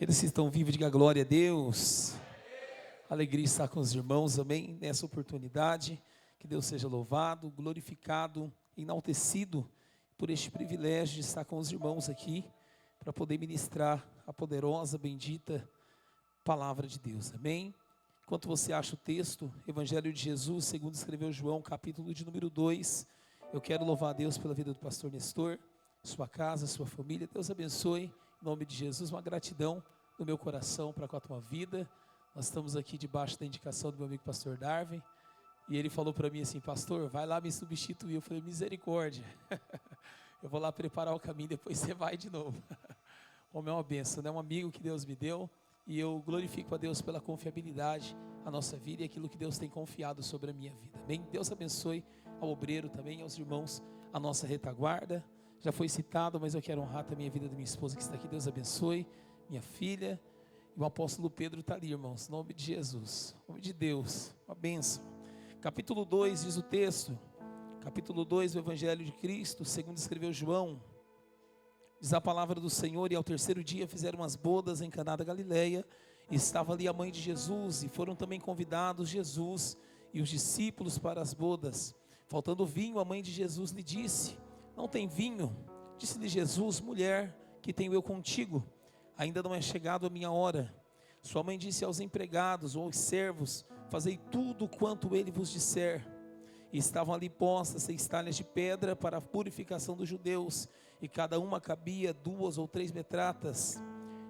Aqueles que estão vivos, diga glória a Deus. Alegria estar com os irmãos, amém? Nessa oportunidade, que Deus seja louvado, glorificado, enaltecido por este privilégio de estar com os irmãos aqui, para poder ministrar a poderosa, bendita palavra de Deus, amém? Enquanto você acha o texto, Evangelho de Jesus, segundo escreveu João, capítulo de número 2, eu quero louvar a Deus pela vida do pastor Nestor, sua casa, sua família. Deus abençoe, em nome de Jesus, uma gratidão no meu coração para com a tua vida. Nós estamos aqui debaixo da indicação do meu amigo pastor Darwin, e ele falou para mim assim: pastor, vai lá me substituir. Eu falei: misericórdia, eu vou lá preparar o caminho, depois você vai de novo. Homem é uma bênção, né? Um amigo que Deus me deu, e eu glorifico a Deus pela confiabilidade à nossa vida e aquilo que Deus tem confiado sobre a minha vida, amém? Deus abençoe ao obreiro também, aos irmãos, a nossa retaguarda. Já foi citado, mas eu quero honrar também a vida da minha esposa que está aqui. Deus abençoe, minha filha. E o apóstolo Pedro está ali, irmãos, em nome de Jesus, em nome de Deus, uma bênção. Capítulo 2 diz o texto, capítulo 2 do Evangelho de Cristo, segundo escreveu João, diz a palavra do Senhor: e ao terceiro dia fizeram as bodas em Caná da Galileia, e estava ali a mãe de Jesus, e foram também convidados Jesus e os discípulos para as bodas. Faltando vinho, a mãe de Jesus lhe disse: não tem vinho? Disse-lhe Jesus: mulher, que tenho eu contigo? Ainda não é chegado a minha hora. Sua mãe disse aos empregados ou aos servos: fazei tudo quanto ele vos disser. E estavam ali postas 6 talhas de pedra para a purificação dos judeus, e cada uma cabia 2 ou 3 metratas.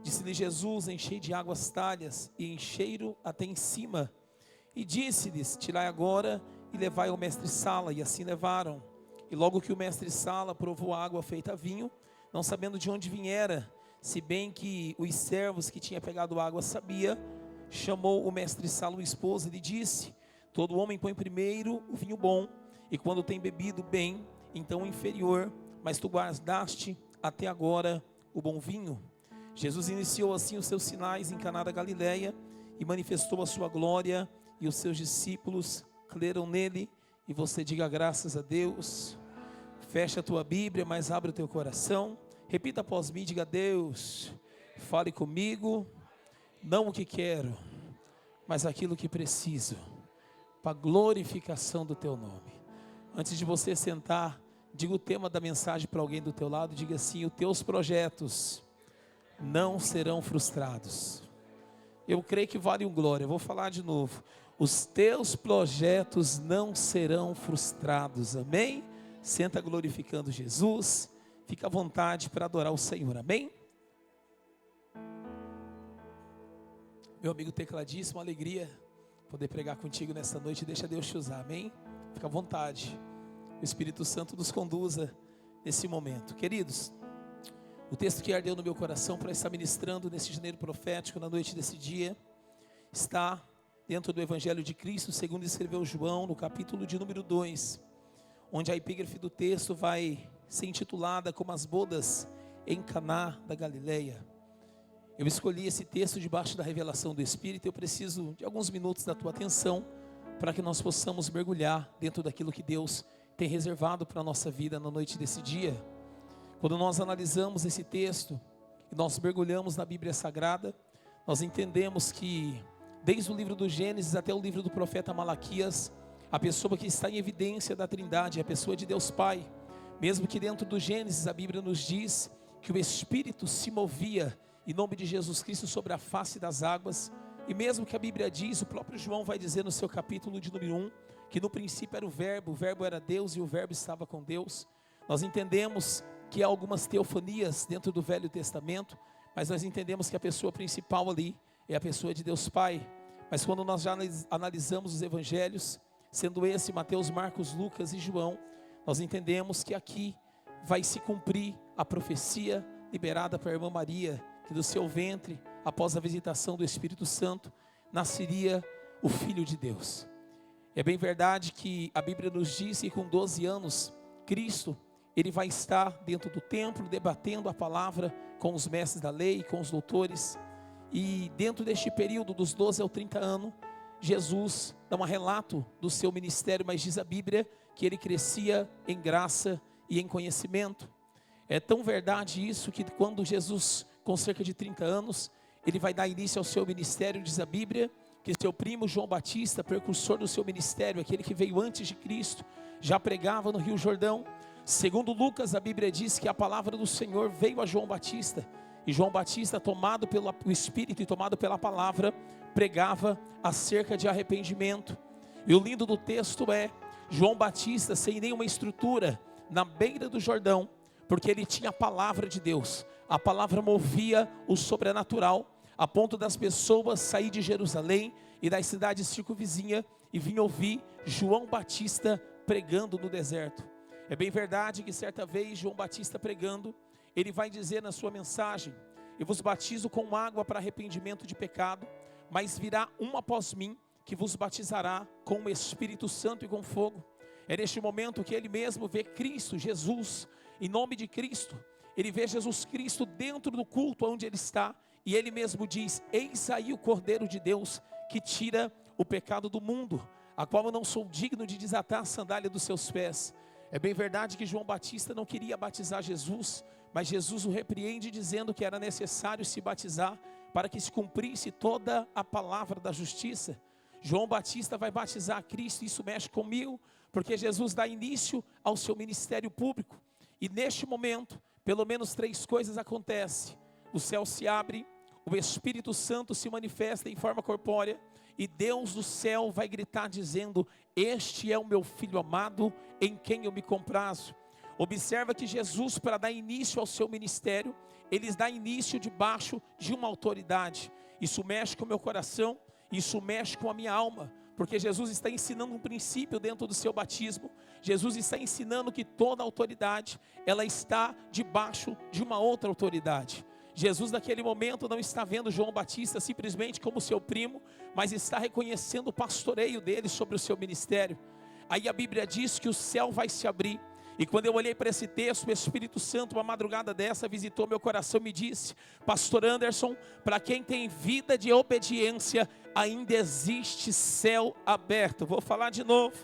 Disse-lhe Jesus: enchei de água as talhas, e encheram até em cima. E disse-lhes: tirai agora e levai ao mestre-sala. E assim levaram. E logo que o mestre-sala provou a água feita vinho, não sabendo de onde viera, se bem que os servos que tinham pegado a água sabia, chamou o mestre-sala o esposo e lhe disse: todo homem põe primeiro o vinho bom, e quando tem bebido bem, então o inferior, mas tu guardaste até agora o bom vinho. Jesus iniciou assim os seus sinais em Caná da Galileia, e manifestou a sua glória, e os seus discípulos creram nele. E você diga graças a Deus. Fecha a tua Bíblia, mas abre o teu coração. Repita após mim, diga: Deus, fale comigo, não o que quero, mas aquilo que preciso, para a glorificação do teu nome. Antes de você sentar, diga o tema da mensagem para alguém do teu lado, diga assim: os teus projetos não serão frustrados. Eu creio que vale um glória, eu vou falar de novo. Os teus projetos não serão frustrados, amém? Senta glorificando Jesus, fica à vontade para adorar o Senhor, amém? Meu amigo tecladista, uma alegria poder pregar contigo nessa noite. Deixa Deus te usar, amém? Fica à vontade, o Espírito Santo nos conduza nesse momento. Queridos, o texto que ardeu no meu coração para estar ministrando nesse janeiro profético, na noite desse dia, está dentro do Evangelho de Cristo, segundo escreveu João, no capítulo de número 2, onde a epígrafe do texto vai ser intitulada como as bodas em Caná da Galileia. Eu escolhi esse texto debaixo da revelação do Espírito. Eu preciso de alguns minutos da tua atenção, para que nós possamos mergulhar dentro daquilo que Deus tem reservado para a nossa vida na noite desse dia. Quando nós analisamos esse texto, e nós mergulhamos na Bíblia Sagrada, nós entendemos que desde o livro do Gênesis até o livro do profeta Malaquias, a pessoa que está em evidência da Trindade é a pessoa de Deus Pai. Mesmo que dentro do Gênesis a Bíblia nos diz que o Espírito se movia em nome de Jesus Cristo sobre a face das águas, e mesmo que a Bíblia diz, o próprio João vai dizer no seu capítulo de número 1, que no princípio era o Verbo era Deus e o Verbo estava com Deus. Nós entendemos que há algumas teofanias dentro do Velho Testamento, mas nós entendemos que a pessoa principal ali é a pessoa de Deus Pai. Mas quando nós já analisamos os evangelhos, sendo esse Mateus, Marcos, Lucas e João, nós entendemos que aqui vai se cumprir a profecia liberada para a irmã Maria, que do seu ventre, após a visitação do Espírito Santo, nasceria o Filho de Deus. É bem verdade que a Bíblia nos diz que com 12 anos, Cristo, ele vai estar dentro do templo, debatendo a palavra com os mestres da lei, com os doutores. E dentro deste período, dos 12 aos 30 anos, Jesus dá um relato do seu ministério, mas diz a Bíblia que ele crescia em graça e em conhecimento. É tão verdade isso que quando Jesus, com cerca de 30 anos, ele vai dar início ao seu ministério. Diz a Bíblia que seu primo João Batista, precursor do seu ministério, aquele que veio antes de Cristo, já pregava no Rio Jordão. Segundo Lucas, a Bíblia diz que a palavra do Senhor veio a João Batista, e João Batista, tomado pelo Espírito e tomado pela palavra, pregava acerca de arrependimento. E o lindo do texto é João Batista sem nenhuma estrutura, na beira do Jordão, porque ele tinha a palavra de Deus. A palavra movia o sobrenatural, a ponto das pessoas sair de Jerusalém e das cidades circunvizinhas e vir ouvir João Batista pregando no deserto. É bem verdade que certa vez João Batista pregando, ele vai dizer na sua mensagem: eu vos batizo com água para arrependimento de pecado, mas virá um após mim que vos batizará com o Espírito Santo e com fogo. É neste momento que ele mesmo vê Cristo, Jesus, em nome de Cristo. Ele vê Jesus Cristo dentro do culto onde ele está, e ele mesmo diz: eis aí o Cordeiro de Deus que tira o pecado do mundo, a qual eu não sou digno de desatar a sandália dos seus pés. É bem verdade que João Batista não queria batizar Jesus, mas Jesus o repreende dizendo que era necessário se batizar para que se cumprisse toda a palavra da justiça. João Batista vai batizar a Cristo, e isso mexe comigo, porque Jesus dá início ao seu ministério público. E neste momento, pelo menos 3 coisas acontecem. O céu se abre, o Espírito Santo se manifesta em forma corpórea, e Deus do céu vai gritar dizendo: este é o meu Filho amado, em quem eu me comprazo. Observa que Jesus, para dar início ao seu ministério, ele dá início debaixo de uma autoridade. Isso mexe com o meu coração, isso mexe com a minha alma, porque Jesus está ensinando um princípio dentro do seu batismo. Jesus está ensinando que toda autoridade, ela está debaixo de uma outra autoridade. Jesus naquele momento não está vendo João Batista simplesmente como seu primo, mas está reconhecendo o pastoreio dele sobre o seu ministério. Aí a Bíblia diz que o céu vai se abrir. E quando eu olhei para esse texto, o Espírito Santo, uma madrugada dessa, visitou meu coração e me disse: pastor Anderson, para quem tem vida de obediência, ainda existe céu aberto. Vou falar de novo: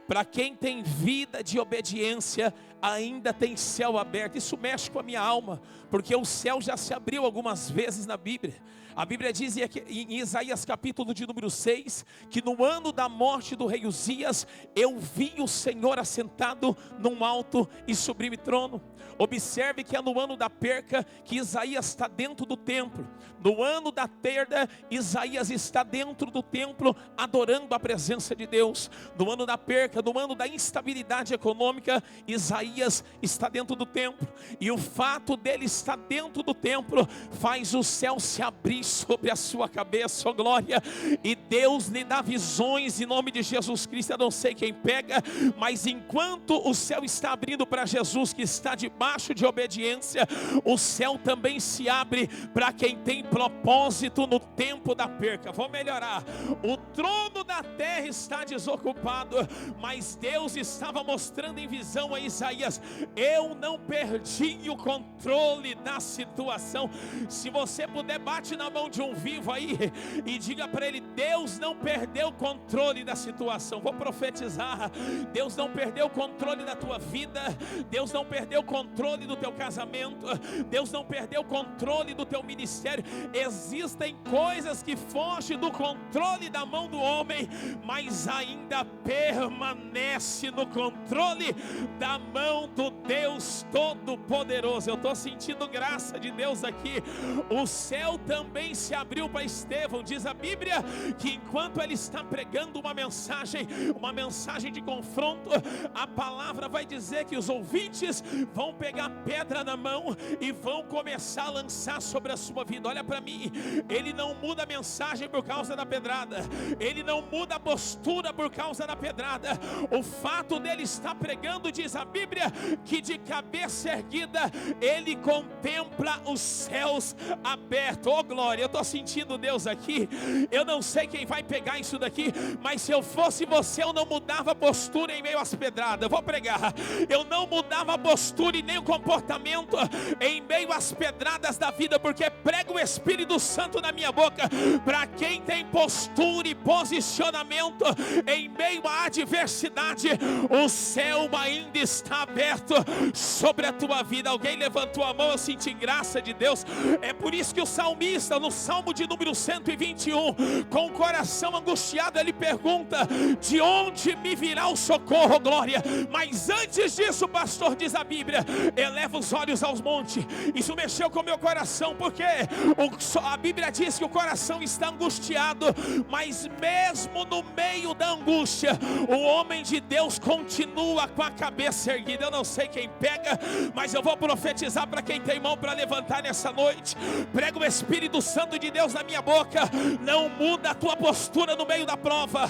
para quem tem vida de obediência, ainda tem céu aberto. Isso mexe com a minha alma, porque o céu já se abriu algumas vezes na Bíblia. A Bíblia diz em Isaías capítulo de número 6, que no ano da morte do rei Uzias, eu vi o Senhor assentado num alto e sublime trono. Observe que é no ano da perca que Isaías está dentro do templo. No ano da perda, Isaías está dentro do templo adorando a presença de Deus. No ano da perca, no ano da instabilidade econômica, Isaías está dentro do templo. E o fato dele estar dentro do templo faz o céu se abrir sobre a sua cabeça, oh glória. E Deus lhe dá visões em nome de Jesus Cristo. Eu não sei quem pega, mas enquanto o céu está abrindo para Jesus que está debaixo de obediência, o céu também se abre para quem tem propósito no tempo da perca. Vou melhorar: o trono da terra está desocupado, mas Deus estava mostrando em visão a Isaías: eu não perdi o controle da situação. Se você puder, bate na mão de um vivo aí e diga para ele: Deus não perdeu o controle da situação. Vou profetizar: Deus não perdeu o controle da tua vida, Deus não perdeu o controle do teu casamento, Deus não perdeu o controle do teu ministério. Existem coisas que fogem do controle da mão do homem, mas ainda permanece no controle da mão do Deus Todo-Poderoso. Eu estou sentindo graça de Deus aqui. O céu também se abriu para Estevão. Diz a Bíblia que enquanto ele está pregando uma mensagem de confronto, a palavra vai dizer que os ouvintes vão pegar pedra na mão e vão começar a lançar sobre a sua vida. Olha para mim, ele não muda a mensagem por causa da pedrada, ele não muda a postura por causa da pedrada. O fato dele estar pregando, diz a Bíblia, que de cabeça erguida ele contempla os céus abertos. Oh glória, eu estou sentindo Deus aqui. Eu não sei quem vai pegar isso daqui, mas se eu fosse você, eu não mudava a postura em meio às pedradas. Eu vou pregar: eu não mudava a postura e nem o comportamento em meio às pedradas da vida, porque prega o Espírito Santo na minha boca. Para quem tem tem postura e posicionamento em meio à adversidade, o céu ainda está aberto sobre a tua vida. Alguém levantou a mão, eu senti graça de Deus. É por isso que o salmista, no Salmo de número 121, com o coração angustiado, ele pergunta: de onde me virá o socorro, glória? Mas antes disso, pastor, diz a Bíblia, eleva os olhos aos montes. Isso mexeu com o meu coração, porque a Bíblia diz que o coração está angustiado, mas mesmo no meio da angústia, o homem de Deus continua com a cabeça erguida. Eu não sei quem pega, mas eu vou profetizar para quem tem mão para levantar nessa noite. Prega o Espírito Santo de Deus na minha boca. Não muda a tua postura no meio da prova,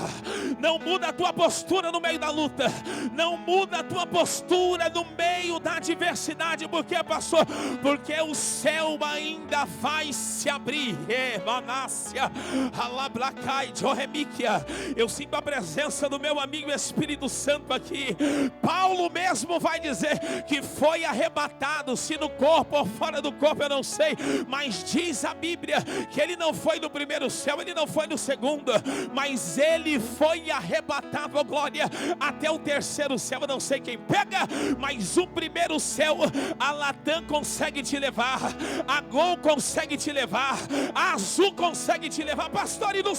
não muda a tua postura no meio da luta, não muda a tua postura no meio da adversidade. Por quê, pastor? Porque o céu ainda vai se abrir. Eu sinto a presença do meu amigo Espírito Santo aqui. Paulo mesmo vai dizer que foi arrebatado, se no corpo ou fora do corpo eu não sei, mas diz a Bíblia que ele não foi no primeiro céu, ele não foi no segundo, mas ele foi arrebatado, oh glória, até o terceiro céu. Eu não sei quem pega, mas o primeiro céu, a Latam consegue te levar, a Gol consegue te levar, a Azul consegue te levar, pastor. E no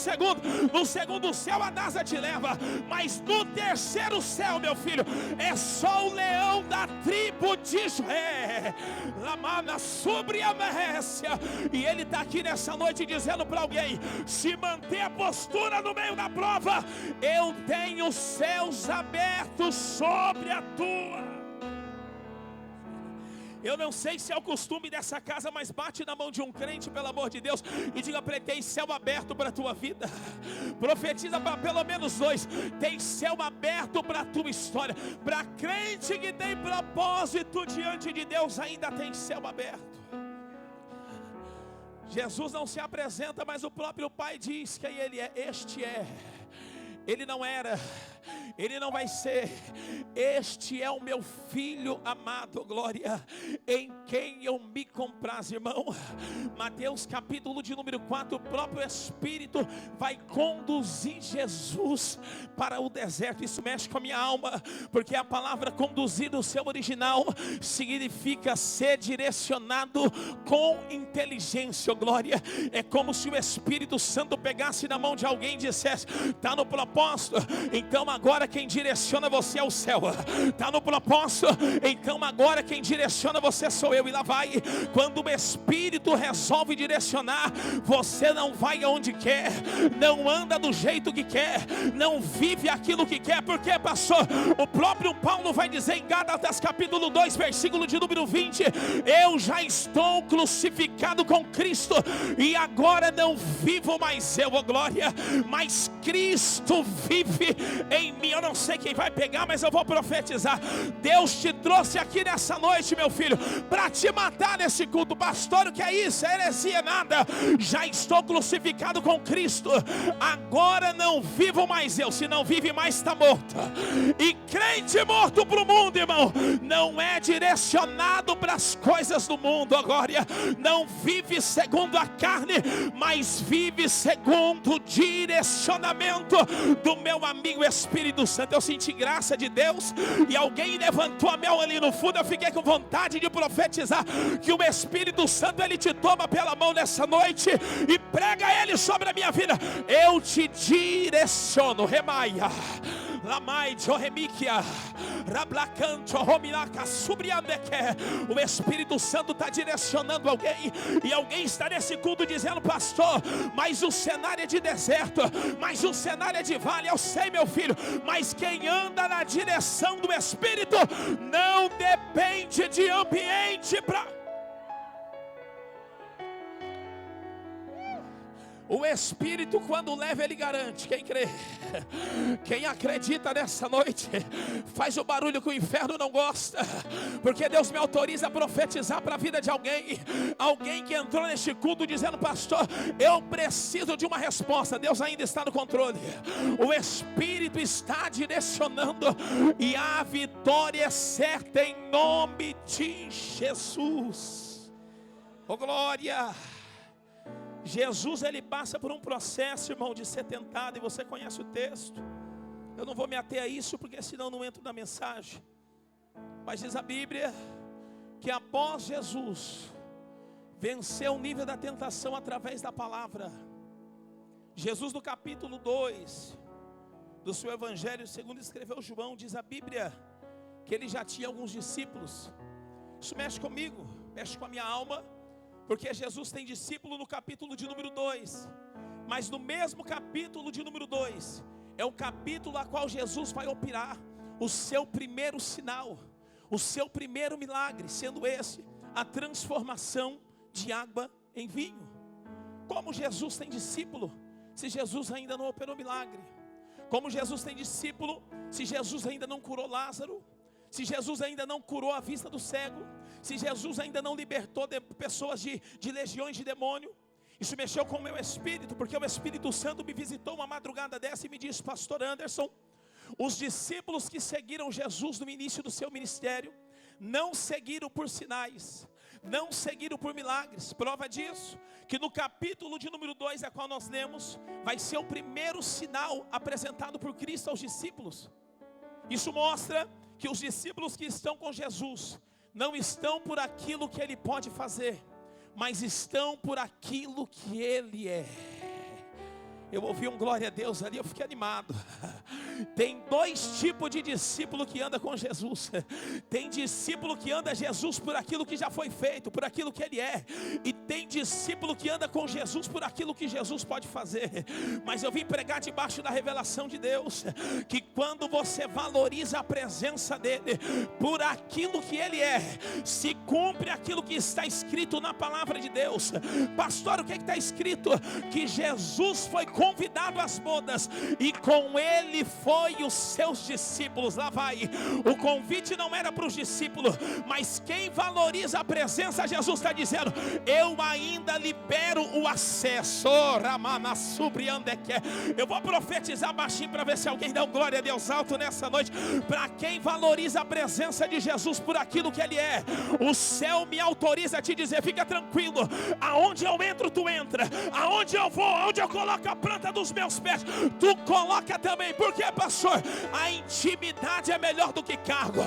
segundo céu a NASA te leva, mas no terceiro céu, meu filho, é só o leão da tribo de José, Lamana sobre a Merrécia. E ele está aqui nessa noite dizendo para alguém: se manter a postura no meio da prova, eu tenho céus abertos sobre a tua. Eu não sei se é o costume dessa casa, mas bate na mão de um crente, pelo amor de Deus, e diga para ele: tem céu aberto para a tua vida. Profetiza para pelo menos dois: tem céu aberto para a tua história. Para crente que tem propósito diante de Deus, ainda tem céu aberto. Jesus não se apresenta, mas o próprio Pai diz quem Ele é. Este é. Ele não era, ele não vai ser. Este é o meu filho amado, glória, em quem eu me comprazo, irmão. Mateus capítulo de número 4, o próprio Espírito vai conduzir Jesus para o deserto. Isso mexe com a minha alma, porque a palavra conduzir no seu original significa ser direcionado com inteligência, glória. É como se o Espírito Santo pegasse na mão de alguém e dissesse: está no propósito, então agora quem direciona você é o céu. Está no propósito, então agora quem direciona você sou eu. E lá vai. Quando o Espírito resolve direcionar, você não vai aonde quer, não anda do jeito que quer, não vive aquilo que quer. Porque, pastor, o próprio Paulo vai dizer em Gálatas capítulo 2, versículo de número 20: eu já estou crucificado com Cristo, e agora não vivo mais eu, oh glória, mas Cristo vive em mim. Eu não sei quem vai pegar, mas eu vou profetizar. Deus te trouxe aqui nessa noite, meu filho, para te matar nesse culto. Pastor, o que é isso? É heresia nada. Já estou crucificado com Cristo, agora não vivo mais eu. Se não vive mais, está morto. E crente morto para o mundo, irmão, não é direcionado para as coisas do mundo. Agora não vive segundo a carne, mas vive segundo o direcionamento do meu amigo Espírito Santo. Eu senti graça de Deus, e alguém levantou a mão ali no fundo. Eu fiquei com vontade de profetizar que o Espírito Santo, ele te toma pela mão nessa noite e prega ele sobre a minha vida. Eu te direciono, Remaia, Lamai, Joremikia, Rablacanto, Romilaca, Subriandeque. O Espírito Santo está direcionando alguém, e alguém está nesse culto dizendo: pastor, mas o cenário é de deserto, mas o cenário é de vale. Eu sei, meu filho, mas quem anda na direção do Espírito não depende de ambiente para... O Espírito, quando leva, ele garante. Quem crê, quem acredita nessa noite, faz o barulho que o inferno não gosta, porque Deus me autoriza a profetizar para a vida de alguém. Alguém que entrou neste culto dizendo: pastor, eu preciso de uma resposta. Deus ainda está no controle, o Espírito está direcionando, e a vitória é certa em nome de Jesus. Oh glória! Jesus, ele passa por um processo, irmão, de ser tentado, e você conhece o texto. Eu não vou me ater a isso, porque senão não entro na mensagem. Mas diz a Bíblia que após Jesus vencer o nível da tentação através da palavra, Jesus, no capítulo 2 do seu evangelho, segundo escreveu João, diz a Bíblia que ele já tinha alguns discípulos. Isso mexe comigo, mexe com a minha alma, porque Jesus tem discípulo no capítulo de número 2, mas no mesmo capítulo de número 2 é o capítulo a qual Jesus vai operar o seu primeiro sinal, o seu primeiro milagre, sendo esse a transformação de água em vinho. Como Jesus tem discípulo se Jesus ainda não operou milagre? Como Jesus tem discípulo se Jesus ainda não curou Lázaro? Se Jesus ainda não curou a vista do cego? Se Jesus ainda não libertou pessoas de legiões de demônio? Isso mexeu com o meu espírito, porque o Espírito Santo me visitou uma madrugada dessa e me disse: pastor Anderson, os discípulos que seguiram Jesus no início do seu ministério não seguiram por sinais, não seguiram por milagres. Prova disso, que no capítulo de número 2, a qual nós lemos, vai ser o primeiro sinal apresentado por Cristo aos discípulos. Isso mostra que os discípulos que estão com Jesus não estão por aquilo que Ele pode fazer, mas estão por aquilo que Ele é. Eu ouvi um glória a Deus ali, eu fiquei animado. Tem dois tipos de discípulo que anda com Jesus. Tem discípulo que anda Jesus por aquilo que já foi feito, por aquilo que Ele é. E tem discípulo que anda com Jesus por aquilo que Jesus pode fazer. Mas eu vim pregar debaixo da revelação de Deus, que quando você valoriza a presença dEle por aquilo que Ele é, se cumpre aquilo que está escrito na palavra de Deus. Pastor, o que está escrito? Que Jesus foi convidado às bodas, e com Ele foi os seus discípulos. Lá vai, o convite não era para os discípulos, mas quem valoriza a presença, Jesus está dizendo: eu ainda libero o acesso. Eu vou profetizar baixinho para ver se alguém dá um glória a Deus alto nessa noite. Para quem valoriza a presença de Jesus por aquilo que Ele é, o céu me autoriza a te dizer: fica tranquilo, aonde eu entro tu entra, aonde eu vou, aonde eu coloco a planta dos meus pés, tu coloca também. Por quê, pastor? A intimidade é melhor do que cargo.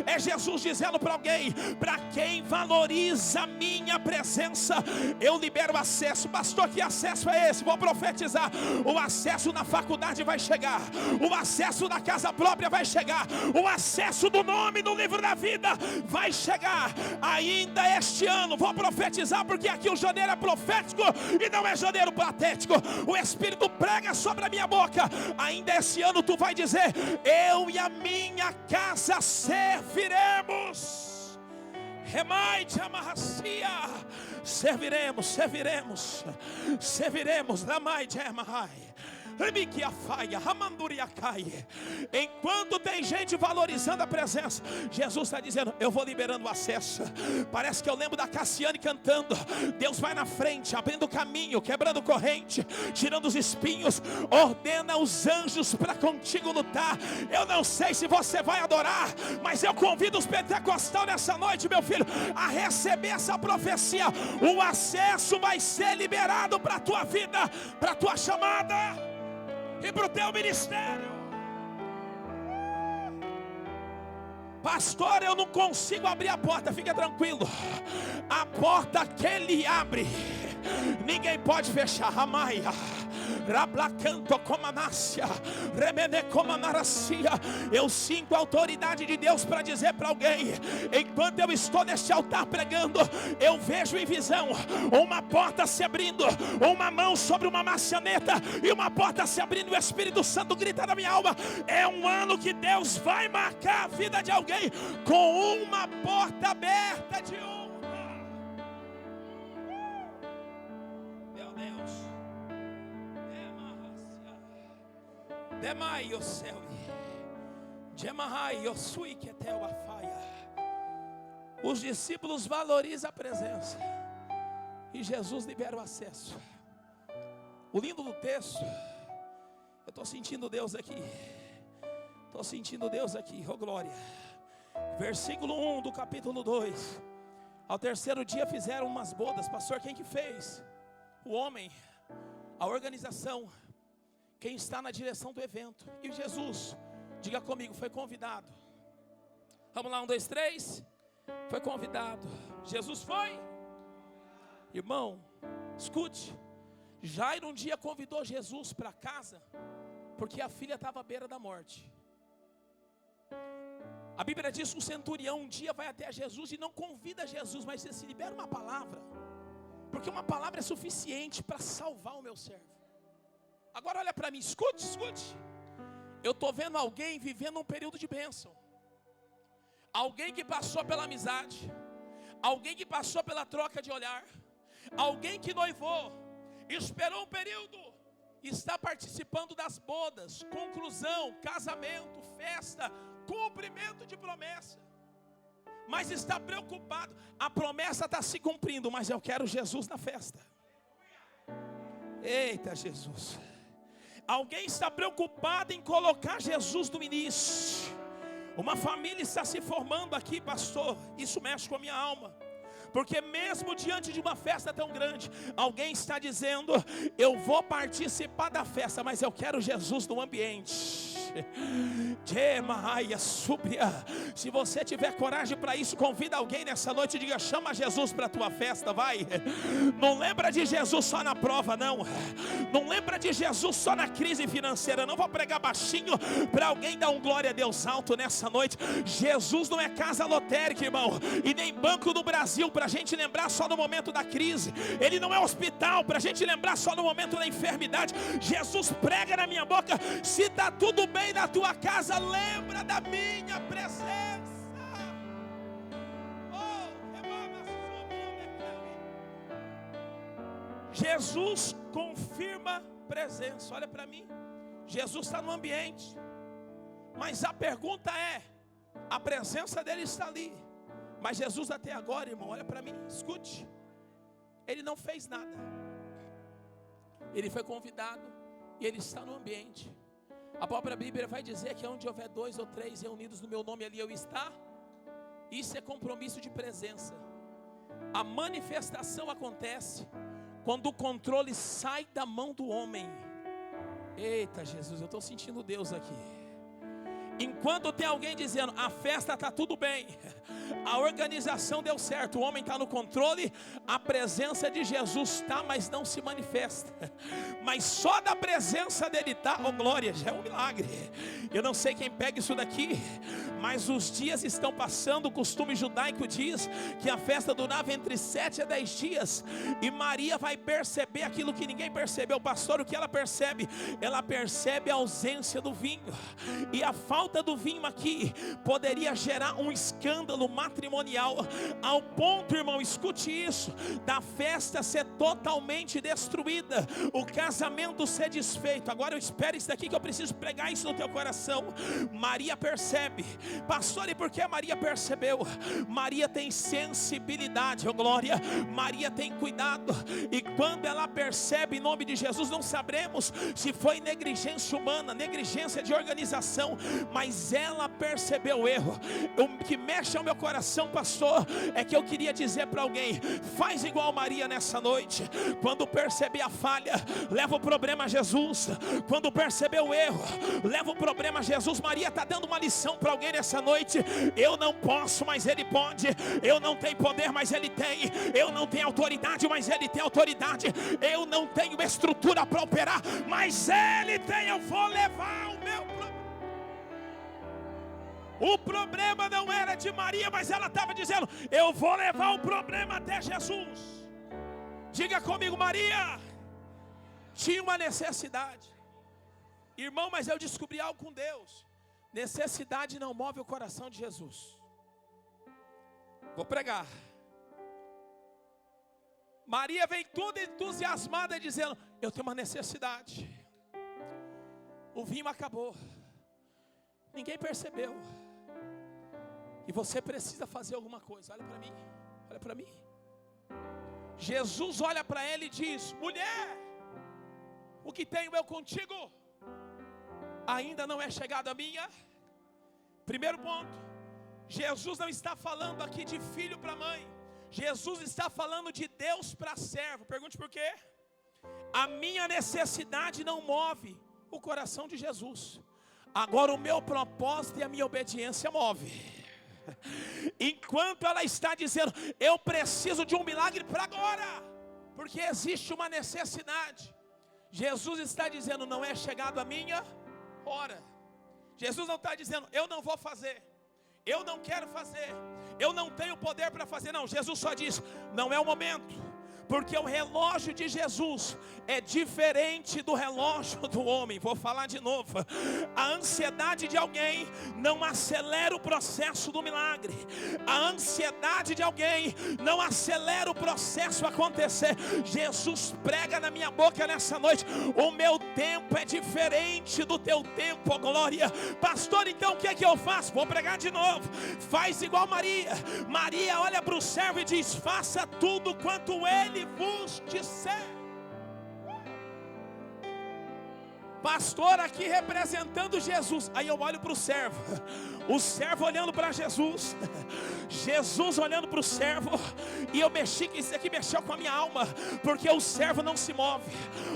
É Jesus dizendo para alguém: para quem valoriza a minha presença, eu libero acesso. Pastor, que acesso é esse? Vou profetizar: o acesso na faculdade vai chegar, o acesso na casa própria vai chegar, o acesso do nome no livro da vida vai chegar ainda este ano. Vou profetizar, porque aqui o janeiro é profético e não é janeiro patético. O Espírito prega sobre a minha boca. Ainda esse ano tu vai dizer: eu e a minha casa serviremos. Remai de amarracia. Serviremos, serviremos, serviremos. Ramai de amarrai. Enquanto tem gente valorizando a presença, Jesus está dizendo: eu vou liberando o acesso. Parece que eu lembro da Cassiane cantando: Deus vai na frente, abrindo caminho, quebrando corrente, tirando os espinhos, ordena os anjos para contigo lutar. Eu não sei se você vai adorar, mas eu convido os pentecostais nessa noite, meu filho, a receber essa profecia. O acesso vai ser liberado para a tua vida, para a tua chamada e para o teu ministério. Pastor, eu não consigo abrir a porta. Fica tranquilo, a porta que Ele abre, ninguém pode fechar. Amaia. Eu sinto a autoridade de Deus para dizer para alguém: enquanto eu estou neste altar pregando, eu vejo em visão uma porta se abrindo, uma mão sobre uma maçaneta e uma porta se abrindo. O Espírito Santo grita na minha alma: é um ano que Deus vai marcar a vida de alguém com uma porta aberta de honra. Meu Deus. Demai o céu, Gemahai o sui que teu afaia. Os discípulos valorizam a presença e Jesus libera o acesso. O lindo do texto, eu estou sentindo Deus aqui. Estou sentindo Deus aqui, oh glória. Versículo 1 do capítulo 2. Ao terceiro dia fizeram umas bodas. Pastor, quem que fez? O homem, a organização, quem está na direção do evento. E Jesus, diga comigo, foi convidado. Vamos lá, 1, 2, 3. Foi convidado. Jesus foi. Irmão, escute. Jairo um dia convidou Jesus para casa, porque a filha estava à beira da morte. A Bíblia diz que o centurião um dia vai até Jesus e não convida Jesus, mas diz assim: libera uma palavra, porque uma palavra é suficiente para salvar o meu servo. Agora olha para mim, escute. Eu estou vendo alguém vivendo um período de bênção. Alguém que passou pela amizade, alguém que passou pela troca de olhar, alguém que noivou, esperou um período, está participando das bodas, conclusão, casamento, festa, cumprimento de promessa, mas está preocupado. A promessa está se cumprindo, mas eu quero Jesus na festa. Eita Jesus. Alguém está preocupado em colocar Jesus no início. Uma família está se formando aqui, pastor. Isso mexe com a minha alma, porque mesmo diante de uma festa tão grande, alguém está dizendo: eu vou participar da festa, mas eu quero Jesus no ambiente. Se você tiver coragem para isso, convida alguém nessa noite e diga: chama Jesus para a tua festa, vai. Não lembra de Jesus só na prova, não. Não lembra de Jesus só na crise financeira. Não vou pregar baixinho para alguém dar um glória a Deus alto nessa noite. Jesus não é casa lotérica, irmão, e nem Banco do Brasil para a gente lembrar só no momento da crise. Ele não é hospital para a gente lembrar só no momento da enfermidade. Jesus prega na minha boca: se está tudo bem na tua casa, lembra da minha presença. Jesus confirma presença. Olha para mim, Jesus está no ambiente, mas a pergunta é: a presença dele está ali, mas Jesus até agora, irmão, olha para mim, escute, ele não fez nada. Ele foi convidado e ele está no ambiente. A própria Bíblia vai dizer que onde houver 2 ou 3 reunidos no meu nome, ali eu estou. Isso é compromisso de presença. A manifestação acontece quando o controle sai da mão do homem. Eita Jesus, eu estou sentindo Deus aqui. Enquanto tem alguém dizendo: a festa está tudo bem, a organização deu certo, o homem está no controle, a presença de Jesus está, mas não se manifesta. Mas só da presença dele está, oh glória, já é um milagre. Eu não sei quem pega isso daqui, mas os dias estão passando. O costume judaico diz que a festa durava entre 7 a 10 dias, e Maria vai perceber aquilo que ninguém percebeu. Pastor, o que ela percebe? Ela percebe a ausência do vinho, e a falta do vinho aqui poderia gerar um escândalo matrimonial, ao ponto, irmão, escute isso, da festa ser totalmente destruída, o casamento ser desfeito. Agora eu espero isso daqui, que eu preciso pregar isso no teu coração. Maria percebe. Pastor, e por que Maria percebeu? Maria tem sensibilidade, oh glória. Maria tem cuidado, e quando ela percebe, em nome de Jesus, não saberemos se foi negligência humana, negligência de organização, mas ela percebeu o erro. O que mexe ao meu coração, pastor, é que eu queria dizer para alguém: faz igual Maria nessa noite. Quando perceber a falha, leva o problema a Jesus. Quando perceber o erro, leva o problema a Jesus. Maria está dando uma lição para alguém nessa noite: eu não posso, mas Ele pode. Eu não tenho poder, mas Ele tem. Eu não tenho autoridade, mas Ele tem autoridade. Eu não tenho estrutura para operar, mas Ele tem. Eu vou levar o meu problema. O problema não era de Maria, mas ela estava dizendo: eu vou levar o problema até Jesus. Diga comigo, Maria tinha uma necessidade. Irmão, mas eu descobri algo com Deus: necessidade não move o coração de Jesus. Vou pregar. Maria vem toda entusiasmada dizendo: eu tenho uma necessidade. O vinho acabou, ninguém percebeu, e você precisa fazer alguma coisa. Olha para mim, olha para mim. Jesus olha para ela e diz: mulher, o que tenho eu contigo ainda não é chegada a minha. Primeiro ponto, Jesus não está falando aqui de filho para mãe. Jesus está falando de Deus para servo. Pergunte por quê? A minha necessidade não move o coração de Jesus. Agora o meu propósito e a minha obediência move. Enquanto ela está dizendo, eu preciso de um milagre para agora, porque existe uma necessidade. Jesus está dizendo, não é chegado a minha hora. Jesus não está dizendo, eu não vou fazer, eu não quero fazer, eu não tenho poder para fazer. Não, Jesus só diz, não é o momento. Porque o relógio de Jesus é diferente do relógio do homem. Vou falar de novo. A ansiedade de alguém não acelera o processo do milagre. A ansiedade de alguém não acelera o processo acontecer. Jesus prega na minha boca nessa noite, o meu tempo é diferente do teu tempo, oh glória. Pastor, então o que é que eu faço? Vou pregar de novo. Faz igual Maria. Maria olha para o servo e diz, faça tudo quanto ele vos disser. Pastor aqui representando Jesus. Aí eu olho para o servo olhando para Jesus, Jesus olhando para o servo, e eu mexi, que isso aqui mexeu com a minha alma, porque o servo não se move,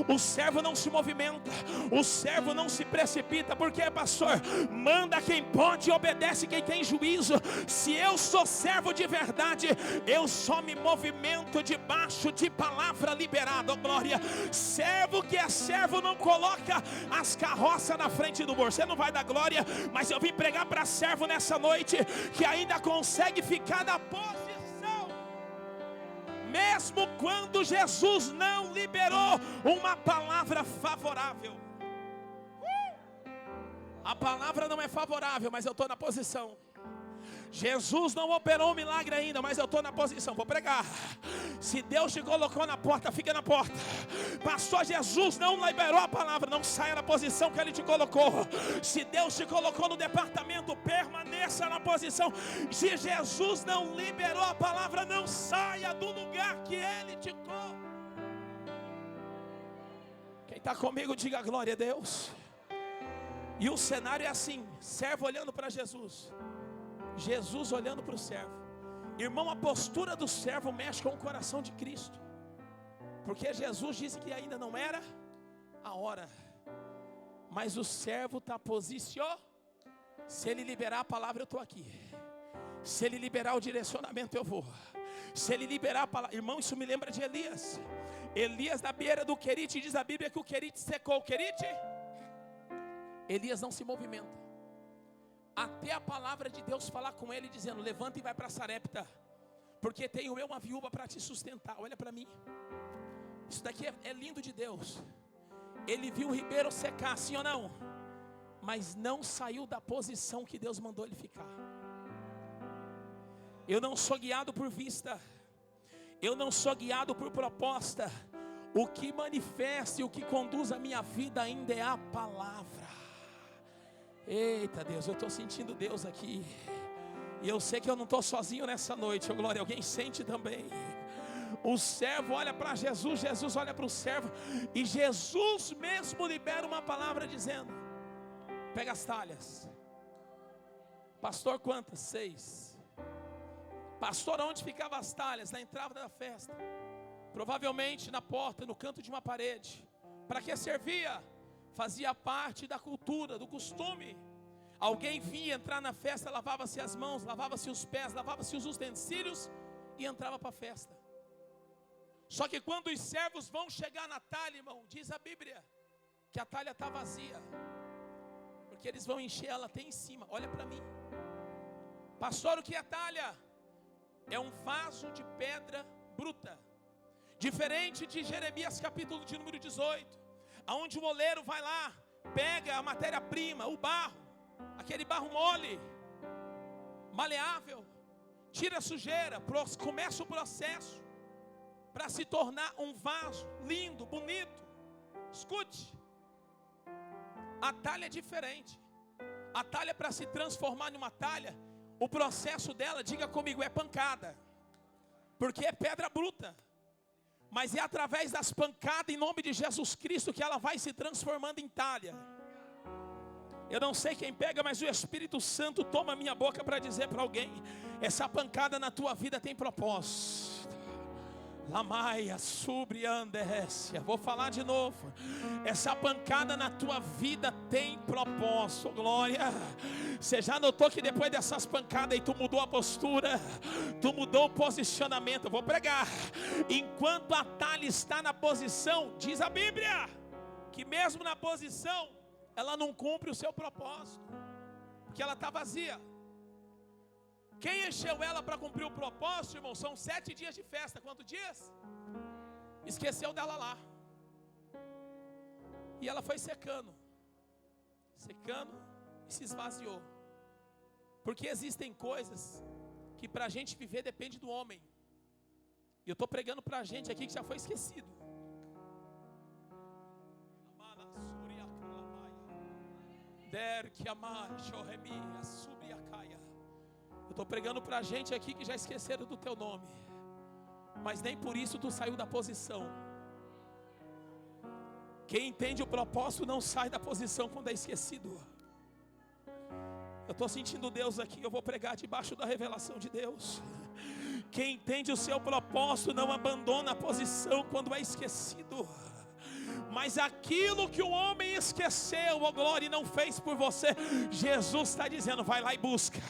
o servo não se movimenta, o servo não se precipita. Porque, pastor, manda quem pode e obedece quem tem juízo. Se eu sou servo de verdade, eu só me movimento debaixo de palavra liberada, oh glória. Servo que é servo não coloca as carroças na frente do burro. Você não vai dar glória, mas eu vim pregar para servo nessa noite, que ainda consegue ficar na posição, mesmo quando Jesus não liberou uma palavra favorável. A palavra não é favorável, mas eu estou na posição. Jesus não operou um milagre ainda, mas eu estou na posição, vou pregar. Se Deus te colocou na porta, fica na porta. Pastor, Jesus não liberou a palavra, não saia da posição que Ele te colocou. Se Deus te colocou no departamento, permaneça na posição. Se Jesus não liberou a palavra, não saia do lugar que Ele te colocou. Quem está comigo, diga glória a Deus. E o cenário é assim, servo olhando para Jesus, Jesus olhando para o servo. Irmão, a postura do servo mexe com o coração de Cristo, porque Jesus disse que ainda não era a hora, mas o servo está posicionado. Se ele liberar a palavra, eu estou aqui. Se ele liberar o direcionamento, eu vou. Se ele liberar a palavra, irmão, isso me lembra de Elias. Elias na beira do querite, diz a Bíblia que o querite secou. O querite, Elias não se movimenta até a palavra de Deus falar com ele, dizendo, levanta e vai para Sarepta, porque tenho eu uma viúva para te sustentar. Olha para mim, isso daqui é lindo de Deus. Ele viu o ribeiro secar, sim ou não? Mas não saiu da posição que Deus mandou ele ficar. Eu não sou guiado por vista, eu não sou guiado por proposta. O que manifesta e o que conduz a minha vida ainda é a palavra. Eita Deus, eu estou sentindo Deus aqui. E eu sei que eu não estou sozinho nessa noite, oh glória, alguém sente também. O servo olha para Jesus, Jesus olha para o servo, e Jesus mesmo libera uma palavra dizendo, pega as talhas. Pastor, quantas? 6. Pastor, onde ficavam as talhas? Na entrada da festa, provavelmente na porta, no canto de uma parede. Para que servia? Fazia parte da cultura, do costume. Alguém vinha entrar na festa, lavava-se as mãos, lavava-se os pés, lavava-se os utensílios e entrava para a festa. Só que quando os servos vão chegar na talha, irmão, diz a Bíblia que a talha está vazia, porque eles vão encher ela até em cima. Olha para mim, pastor, o que é talha? É um vaso de pedra bruta, diferente de Jeremias capítulo de número 18, aonde o oleiro vai lá, pega a matéria-prima, o barro, aquele barro mole, maleável, tira a sujeira, começa o processo para se tornar um vaso lindo, bonito. Escute, a talha é diferente. A talha, para se transformar numa talha, o processo dela, diga comigo, é pancada, porque é pedra bruta. Mas é através das pancadas em nome de Jesus Cristo que ela vai se transformando em talha. Eu não sei quem pega, mas o Espírito Santo toma a minha boca para dizer para alguém: essa pancada na tua vida tem propósito. Lamaia, subriandécia. Vou falar de novo. Essa pancada na tua vida tem propósito. Glória. Você já notou que depois dessas pancadas aí tu mudou a postura, tu mudou o posicionamento? Eu vou pregar. Enquanto a talha está na posição, diz a Bíblia que mesmo na posição ela não cumpre o seu propósito, porque ela está vazia. Quem encheu ela para cumprir o propósito, irmão, são 7 dias de festa. Quantos dias? Esqueceu dela lá. E ela foi secando e se esvaziou. Porque existem coisas que para a gente viver depende do homem. E eu estou pregando para a gente aqui que já foi esquecido. Eu estou pregando para a gente aqui que já esqueceram do teu nome, mas nem por isso tu saiu da posição. Quem entende o propósito não sai da posição quando é esquecido. Eu estou sentindo Deus aqui, eu vou pregar debaixo da revelação de Deus. Quem entende o seu propósito não abandona a posição quando é esquecido. Mas aquilo que o homem esqueceu, ó glória, e não fez por você, Jesus está dizendo: vai lá e busca.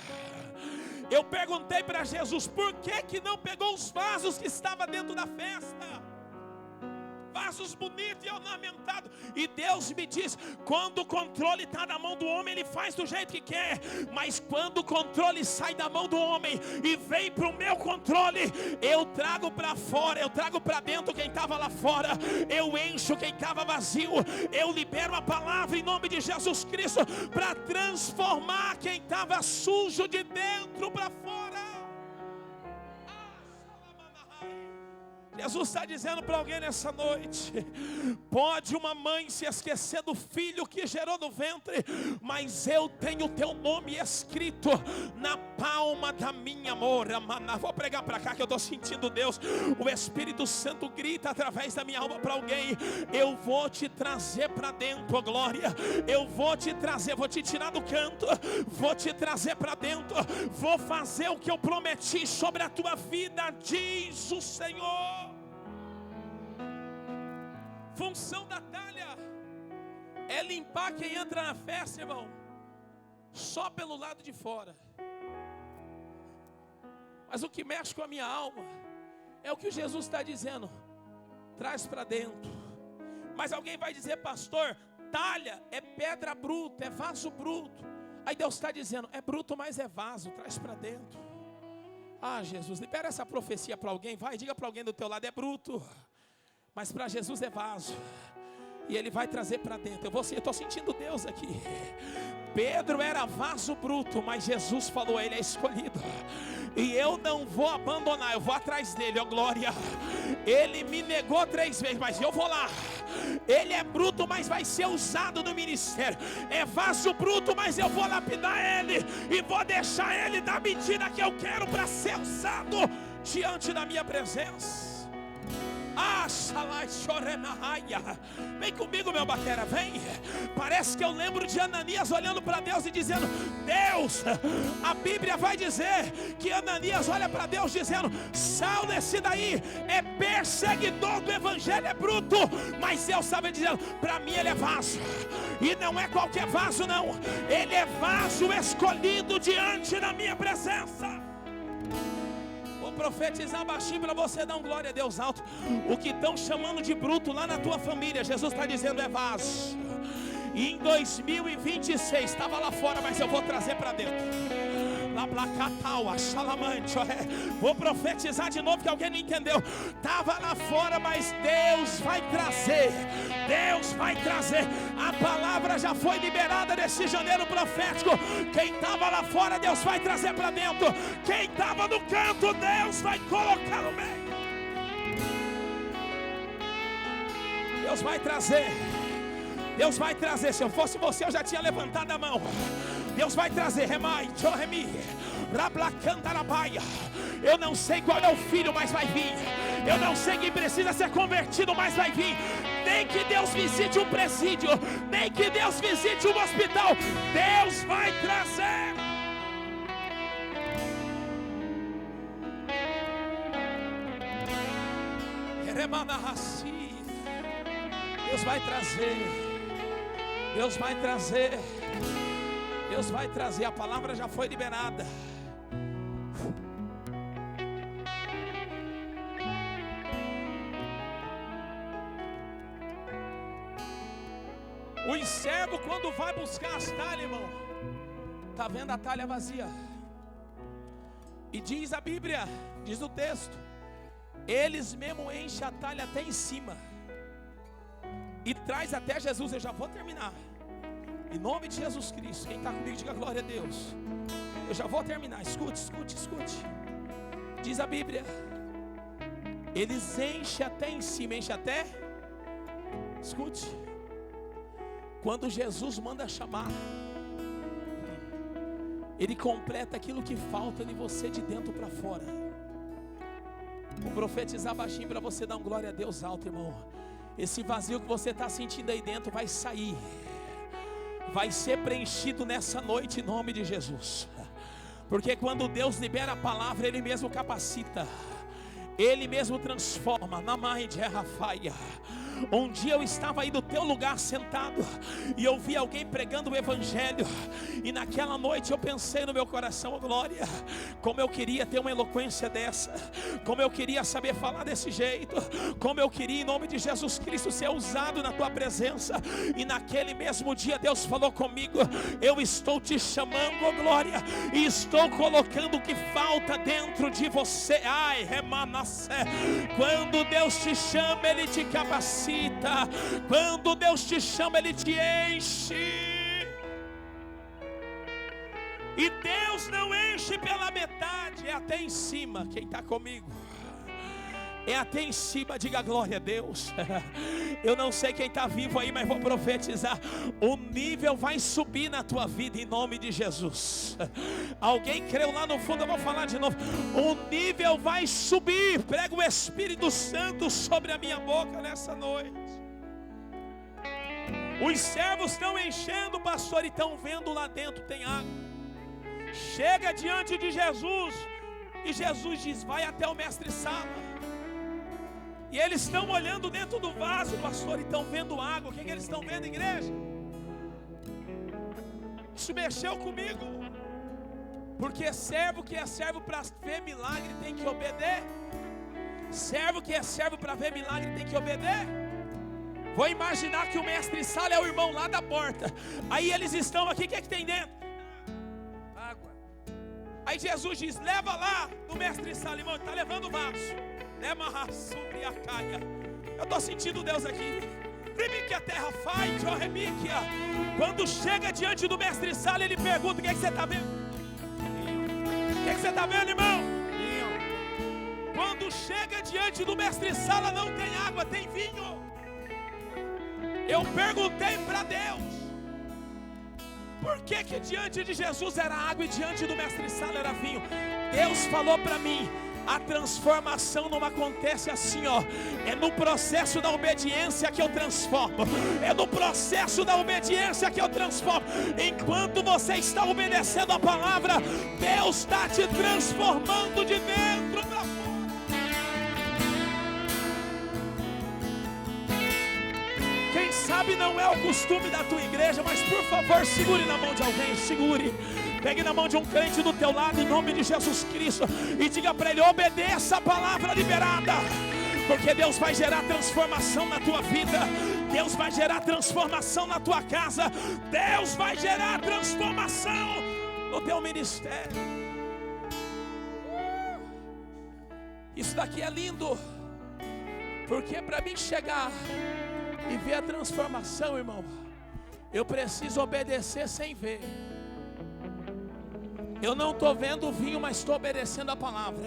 Eu perguntei para Jesus, por que não pegou os vasos que estavam dentro da festa? Vasos bonitos e ornamentados. E Deus me diz: quando o controle está na mão do homem, ele faz do jeito que quer. Mas quando o controle sai da mão do homem e vem para o meu controle, eu trago para fora, eu trago para dentro quem estava lá fora, eu encho quem estava vazio, eu libero a palavra em nome de Jesus Cristo para transformar quem estava sujo de dentro para fora. Jesus está dizendo para alguém nessa noite: pode uma mãe se esquecer do filho que gerou no ventre, mas eu tenho o teu nome escrito na palma da minha mão. Vou pregar para cá que eu estou sentindo Deus. O Espírito Santo grita através da minha alma para alguém: eu vou te trazer para dentro, ó glória. Eu vou te trazer, vou te tirar do canto, vou te trazer para dentro, vou fazer o que eu prometi sobre a tua vida, diz o Senhor. Função da talha é limpar quem entra na festa, irmão, só pelo lado de fora. Mas o que mexe com a minha alma é o que Jesus está dizendo: traz para dentro. Mas alguém vai dizer: pastor, talha é pedra bruta, é vaso bruto. Aí Deus está dizendo: é bruto, mas é vaso, traz para dentro. Ah, Jesus, libera essa profecia para alguém. Vai, diga para alguém do teu lado: é bruto, mas para Jesus é vaso, e Ele vai trazer para dentro. Eu estou sentindo Deus aqui. Pedro era vaso bruto, mas Jesus falou: ele é escolhido, e eu não vou abandonar, eu vou atrás dele, ó glória. Ele me negou 3 vezes, mas eu vou lá. Ele é bruto, mas vai ser usado no ministério. É vaso bruto, mas eu vou lapidar ele, e vou deixar ele da medida que eu quero para ser usado diante da minha presença. Vem comigo, meu batera, vem. Parece que eu lembro de Ananias olhando para Deus e dizendo: Deus, a Bíblia vai dizer que Ananias olha para Deus dizendo: Saulo, esse daí é perseguidor do evangelho, é bruto, mas Deus estava dizendo: para mim ele é vaso, e não é qualquer vaso não, ele é vaso escolhido diante da minha presença. Profetizar baixinho para você dar um glória a Deus alto. O que estão chamando de bruto lá na tua família, Jesus está dizendo é vaso. E em 2026 estava lá fora, mas eu vou trazer para dentro. Vou profetizar de novo que alguém não entendeu. Estava lá fora, mas Deus vai trazer. Deus vai trazer. A palavra já foi liberada nesse janeiro profético. Quem estava lá fora, Deus vai trazer para dentro. Quem estava no canto, Deus vai colocar no meio. Deus vai trazer. Deus vai trazer. Se eu fosse você, eu já tinha levantado a mão. Deus vai trazer. Remai, Choremi, Rablacandarabaia. Eu não sei qual é o filho, mas vai vir. Eu não sei quem precisa ser convertido, mas vai vir. nem que Deus visite um presídio, nem que Deus visite um hospital, Deus vai trazer. Deus vai trazer, Deus vai trazer, Deus vai trazer. A palavra já foi liberada. O servo, quando vai buscar as talhas, irmão, está vendo a talha vazia. E diz a Bíblia, diz o texto, eles mesmo enchem a talha até em cima e traz até Jesus. Eu já vou terminar, em nome de Jesus Cristo. Quem está comigo diga glória a Deus. Eu já vou terminar, escute, escute, escute. Diz a Bíblia, eles enchem até em cima, enchem até, escute, quando Jesus manda chamar, Ele completa aquilo que falta de você de dentro para fora. Vou profetizar baixinho para você dar um glória a Deus alto, irmão. Esse vazio que você está sentindo aí dentro vai sair, vai ser preenchido nessa noite em nome de Jesus. Porque quando Deus libera a palavra, Ele mesmo capacita, Ele mesmo transforma. Na mãe de Rafaia. Um dia eu estava aí no teu lugar sentado e eu vi alguém pregando o evangelho, e naquela noite eu pensei no meu coração, oh, glória, como eu queria ter uma eloquência dessa, como eu queria saber falar desse jeito, como eu queria em nome de Jesus Cristo ser usado na tua presença. E naquele mesmo dia Deus falou comigo, eu estou te chamando, oh, glória, e estou colocando o que falta dentro de você. Ai, remanassé. Quando Deus te chama, Ele te capacita. Quando Deus te chama, Ele te enche. E Deus não enche pela metade, é até em cima. Quem está comigo? É até em cima, diga glória a Deus. Eu não sei quem está vivo aí, mas vou profetizar. O nível vai subir na tua vida em nome de Jesus. Alguém creu lá no fundo, eu vou falar de novo. O nível vai subir. Prega o Espírito Santo sobre a minha boca nessa noite. Os servos estão enchendo, pastor, e estão vendo lá dentro tem água. Chega diante de Jesus e Jesus diz, vai até o mestre-sala. E eles estão olhando dentro do vaso, pastor, e estão vendo água. O que eles estão vendo, igreja? Isso mexeu comigo. Porque servo que é servo para ver milagre tem que obedecer. Servo que é servo para ver milagre tem que obedecer. Vou imaginar que o mestre-sala é o irmão lá da porta. Aí eles estão aqui, o que tem dentro? Água. Aí Jesus diz, leva lá no mestre-sala, irmão, está levando o vaso. Eu estou sentindo Deus aqui. Que a terra faz, ó remíquia. Quando chega diante do mestre-sala, ele pergunta, o que é que você está vendo? O que é que você está vendo, irmão? Quando chega diante do mestre-sala, não tem água, tem vinho. Eu perguntei para Deus, por que diante de Jesus era água e diante do mestre-sala era vinho? Deus falou para mim, a transformação não acontece assim, ó. É no processo da obediência que eu transformo. É no processo da obediência que eu transformo. Enquanto você está obedecendo a palavra, Deus está te transformando de dentro para fora. Quem sabe não é o costume da tua igreja, mas por favor, segure na mão de alguém, segure. Pegue na mão de um crente do teu lado em nome de Jesus Cristo e diga para ele, obedeça a palavra liberada. Porque Deus vai gerar transformação na tua vida. Deus vai gerar transformação na tua casa. Deus vai gerar transformação no teu ministério. Isso daqui é lindo. Porque para mim chegar e ver a transformação, irmão, eu preciso obedecer sem ver. Eu não estou vendo o vinho, mas estou obedecendo a palavra.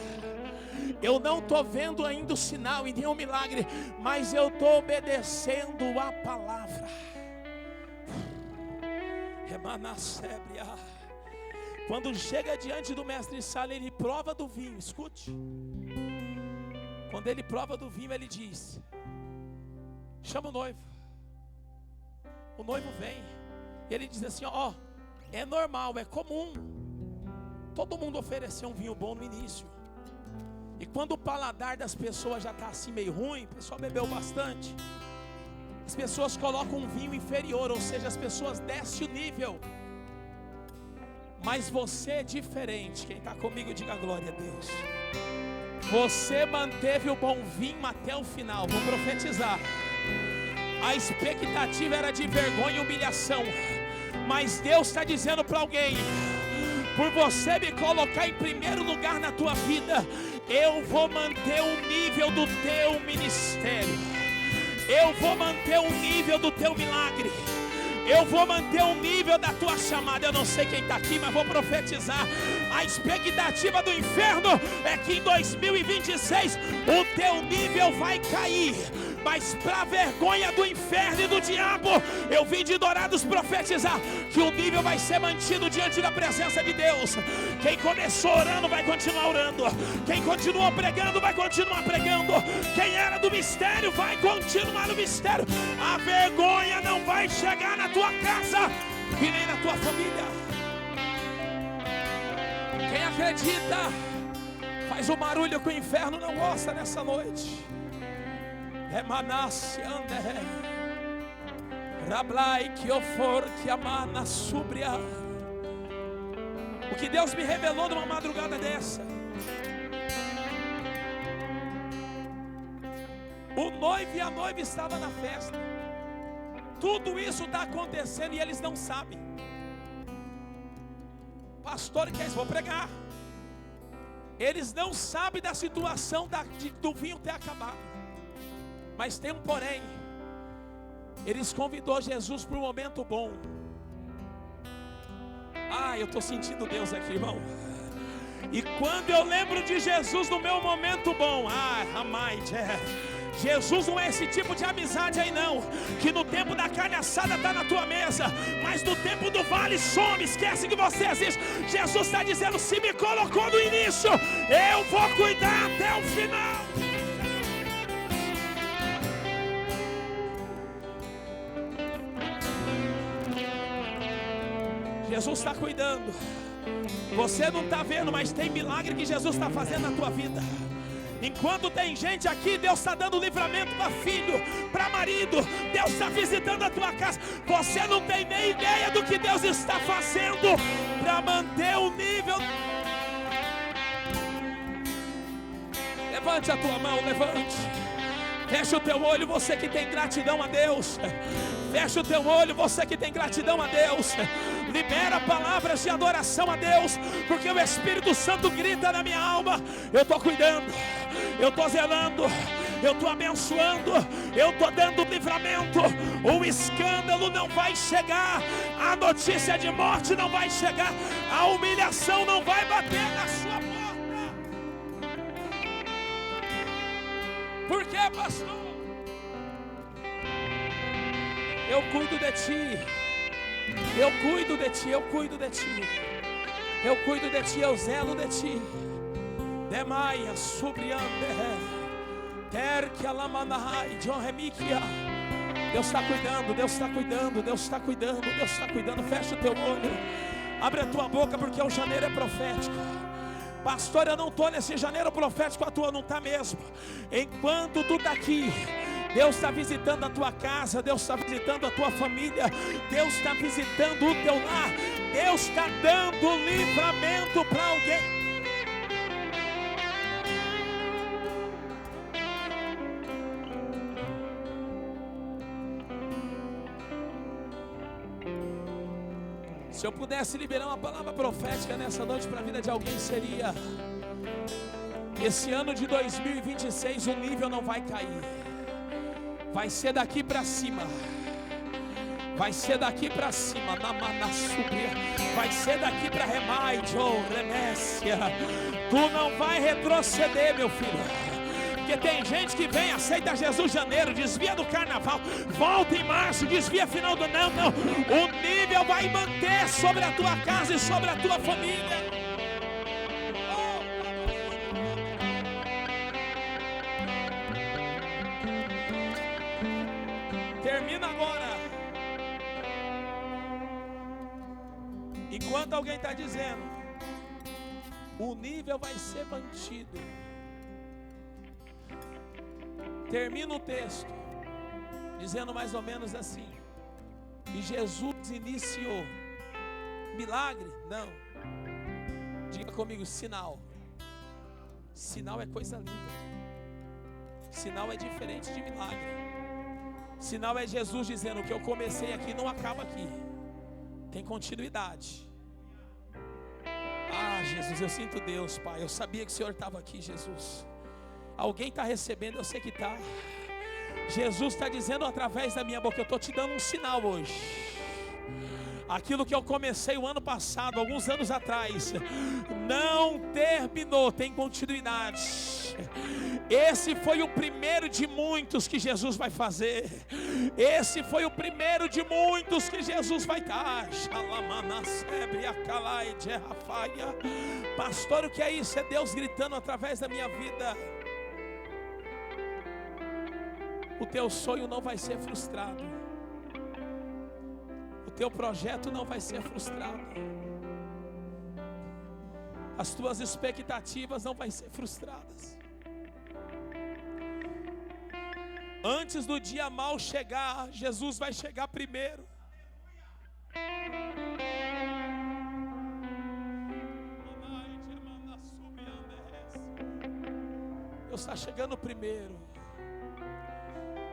Eu não estou vendo ainda o sinal e nem o milagre, mas eu estou obedecendo a palavra. Quando chega diante do mestre-sala, ele prova do vinho, escute. Quando ele prova do vinho, ele diz, chama o noivo. O noivo vem. E ele diz assim, ó, é normal, é comum todo mundo oferecer um vinho bom no início. E quando o paladar das pessoas já está assim meio ruim, o pessoal bebeu bastante, as pessoas colocam um vinho inferior, ou seja, as pessoas descem o nível. Mas você é diferente. Quem está comigo, diga glória a Deus. Você manteve o bom vinho até o final. Vou profetizar. A expectativa era de vergonha e humilhação, mas Deus está dizendo para alguém: por você me colocar em primeiro lugar na tua vida, eu vou manter o nível do teu ministério, eu vou manter o nível do teu milagre, eu vou manter o nível da tua chamada. Eu não sei quem está aqui, mas vou profetizar. A expectativa do inferno é que em 2026 o teu nível vai cair, mas para vergonha do inferno e do diabo, eu vim de Dourados profetizar que o nível vai ser mantido diante da presença de Deus. Quem começou orando vai continuar orando, quem continuou pregando vai continuar pregando, quem era do mistério vai continuar no mistério. A vergonha não vai chegar na tua casa e nem na tua família. Quem acredita, faz o barulho que o inferno não gosta nessa noite. Emanasse ande Rablai que ofor que amana subria. O que Deus me revelou numa madrugada dessa: o noivo e a noiva estavam na festa. Tudo isso está acontecendo e eles não sabem. Pastor, que é isso? Vou pregar. Eles não sabem da situação do vinho ter acabado. Mas tem um porém. Eles convidou Jesus para um momento bom. Eu estou sentindo Deus aqui, irmão. E quando eu lembro de Jesus no meu momento bom, Jesus não é esse tipo de amizade aí não, que no tempo da carne assada está na tua mesa, mas no tempo do vale some, esquece que você existe. Jesus está dizendo: se me colocou no início, eu vou cuidar até o final. Jesus está cuidando. Você não está vendo, mas tem milagre que Jesus está fazendo na tua vida. Enquanto tem gente aqui, Deus está dando livramento para filho, para marido. Deus está visitando a tua casa. Você não tem nem ideia do que Deus está fazendo para manter o nível. Levante a tua mão, levante. Fecha o teu olho, você que tem gratidão a Deus. Fecha o teu olho, você que tem gratidão a Deus. Libera palavras de adoração a Deus, porque o Espírito Santo grita na minha alma: eu estou cuidando, eu estou zelando, eu estou abençoando, eu estou dando livramento. O escândalo não vai chegar, a notícia de morte não vai chegar, a humilhação não vai bater na sua porta. Por quê, pastor? Eu cuido de ti. Eu cuido de ti, eu cuido de ti. Eu cuido de ti, eu zelo de ti. Demaia, subriande, terque alamanahai, John Remikia. Deus está cuidando, Deus está cuidando, Deus está cuidando, Deus está cuidando. Fecha o teu olho, abre a tua boca, porque o janeiro é profético. Pastor, eu não estou nesse janeiro profético, a tua não está mesmo. Enquanto tu está aqui, Deus está visitando a tua casa, Deus está visitando a tua família, Deus está visitando o teu lar, Deus está dando livramento para alguém. Se eu pudesse liberar uma palavra profética nessa noite para a vida de alguém, seria: esse ano de 2026 o nível não vai cair. Vai ser daqui para cima. Vai ser daqui para cima. Vai ser daqui para Remécia. Tu não vai retroceder, meu filho. Porque tem gente que vem, aceita Jesus em janeiro, desvia do carnaval, volta em março, desvia final do não. O nível vai manter sobre a tua casa e sobre a tua família. termina agora. Enquanto alguém está dizendo, o nível vai ser mantido, termina o texto dizendo mais ou menos assim: e Jesus iniciou. Milagre? Não. Diga comigo, sinal. Sinal é coisa linda. Sinal é diferente de milagre. Sinal é Jesus dizendo: o que eu comecei aqui não acaba aqui, tem continuidade. Ah, Jesus, eu sinto Deus, Pai. Eu sabia que o Senhor estava aqui, Jesus. Alguém está recebendo, eu sei que está. Jesus está dizendo através da minha boca: eu estou te dando um sinal hoje. Aquilo que eu comecei o ano passado, alguns anos atrás, não terminou, tem continuidade. Esse foi o primeiro de muitos que Jesus vai fazer. Esse foi o primeiro de muitos que Jesus vai dar. Pastor, o que é isso? É Deus gritando através da minha vida: o teu sonho não vai ser frustrado. O teu projeto não vai ser frustrado. As tuas expectativas não vão ser frustradas. Antes do dia mau chegar, Jesus vai chegar primeiro. Deus está chegando primeiro.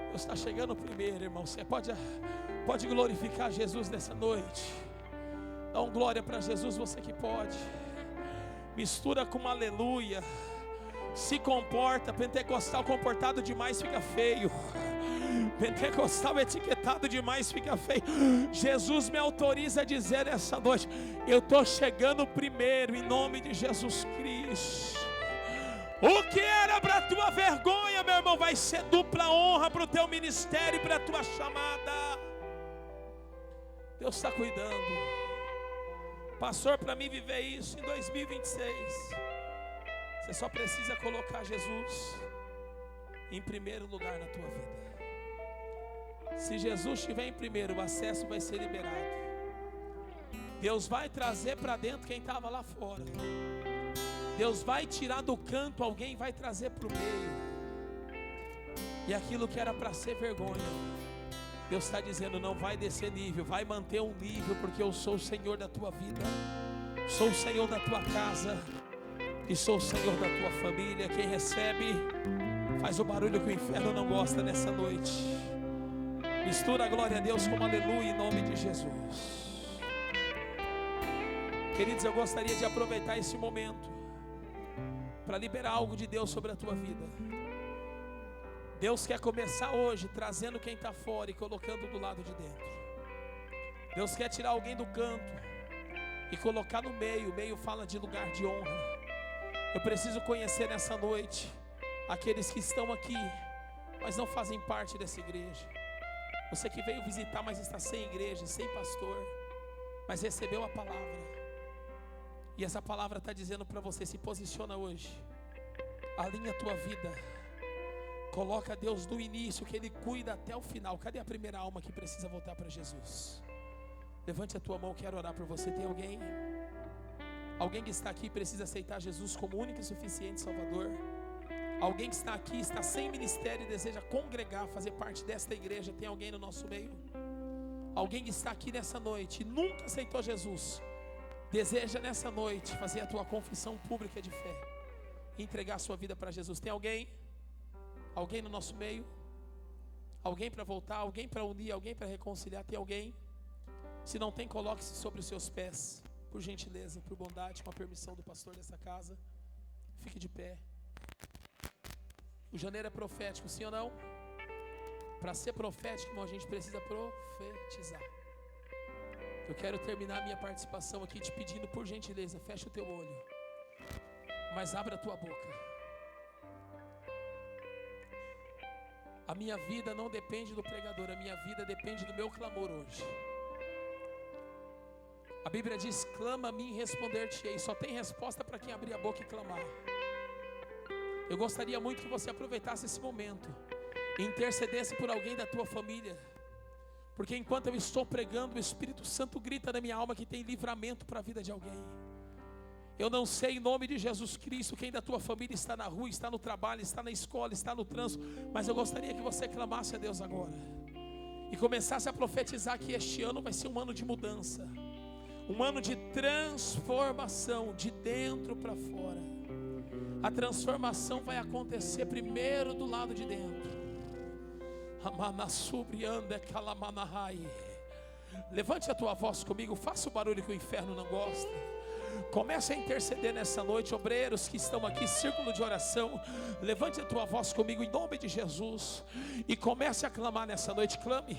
Deus está chegando primeiro, irmão. Você pode glorificar Jesus nessa noite. Dá um glória para Jesus, você que pode. Mistura com uma aleluia. Se comporta. Pentecostal comportado demais fica feio. Pentecostal etiquetado demais fica feio. Jesus me autoriza a dizer essa noite: eu estou chegando primeiro, em nome de Jesus Cristo. O que era para a tua vergonha, meu irmão, vai ser dupla honra para o teu ministério e para a tua chamada. Deus está cuidando. Pastor, para mim viver isso em 2026, você só precisa colocar Jesus em primeiro lugar na tua vida. Se Jesus estiver em primeiro, o acesso vai ser liberado. Deus vai trazer para dentro quem estava lá fora. Deus vai tirar do canto alguém, vai trazer para o meio. E aquilo que era para ser vergonha, Deus está dizendo: não vai descer nível, vai manter um nível, porque eu sou o Senhor da tua vida, sou o Senhor da tua casa e sou o Senhor da tua família. Quem recebe, faz o barulho que o inferno não gosta nessa noite. Mistura a glória a Deus com aleluia em nome de Jesus. Queridos, eu gostaria de aproveitar esse momento para liberar algo de Deus sobre a tua vida. Deus quer começar hoje trazendo quem está fora e colocando do lado de dentro. Deus quer tirar alguém do canto e colocar no meio. O meio fala de lugar de honra. Eu preciso conhecer nessa noite aqueles que estão aqui, mas não fazem parte dessa igreja. Você que veio visitar, mas está sem igreja, sem pastor, mas recebeu a palavra. E essa palavra está dizendo para você: se posiciona hoje, alinha a tua vida, coloca Deus no início, que Ele cuida até o final. Cadê a primeira alma que precisa voltar para Jesus? Levante a tua mão, quero orar por você. Tem alguém? Alguém que está aqui e precisa aceitar Jesus como único e suficiente Salvador? Alguém que está aqui, está sem ministério e deseja congregar, fazer parte desta igreja? Tem alguém no nosso meio? Alguém que está aqui nessa noite e nunca aceitou Jesus, deseja nessa noite fazer a tua confissão pública de fé e entregar a sua vida para Jesus? Tem alguém? Alguém no nosso meio? Alguém para voltar? Alguém para unir? Alguém para reconciliar? Tem alguém? Se não tem, coloque-se sobre os seus pés, por gentileza, por bondade, com a permissão do pastor dessa casa. Fique de pé. O janeiro é profético, sim ou não? Para ser profético, irmão, a gente precisa profetizar. Eu quero terminar a minha participação aqui te pedindo, por gentileza, fecha o teu olho, mas abra a tua boca. A minha vida não depende do pregador, a minha vida depende do meu clamor hoje. A Bíblia diz: clama a mim e responder-te-ei. Só tem resposta para quem abrir a boca e clamar. Eu gostaria muito que você aproveitasse esse momento e intercedesse por alguém da tua família, Porque enquanto eu estou pregando, o Espírito Santo grita na minha alma que tem livramento para a vida de alguém. Eu não sei, em nome de Jesus Cristo, quem da tua família está na rua, está no trabalho, está na escola, está no trânsito, mas eu gostaria que você clamasse a Deus agora e começasse a profetizar que este ano vai ser um ano de mudança, um ano de transformação, de dentro para fora. A transformação vai acontecer primeiro do lado de dentro. Levante a tua voz comigo, faça o barulho que o inferno não gosta. Comece a interceder nessa noite, obreiros que estão aqui, círculo de oração. Levante a tua voz comigo em nome de Jesus e comece a clamar nessa noite. Clame.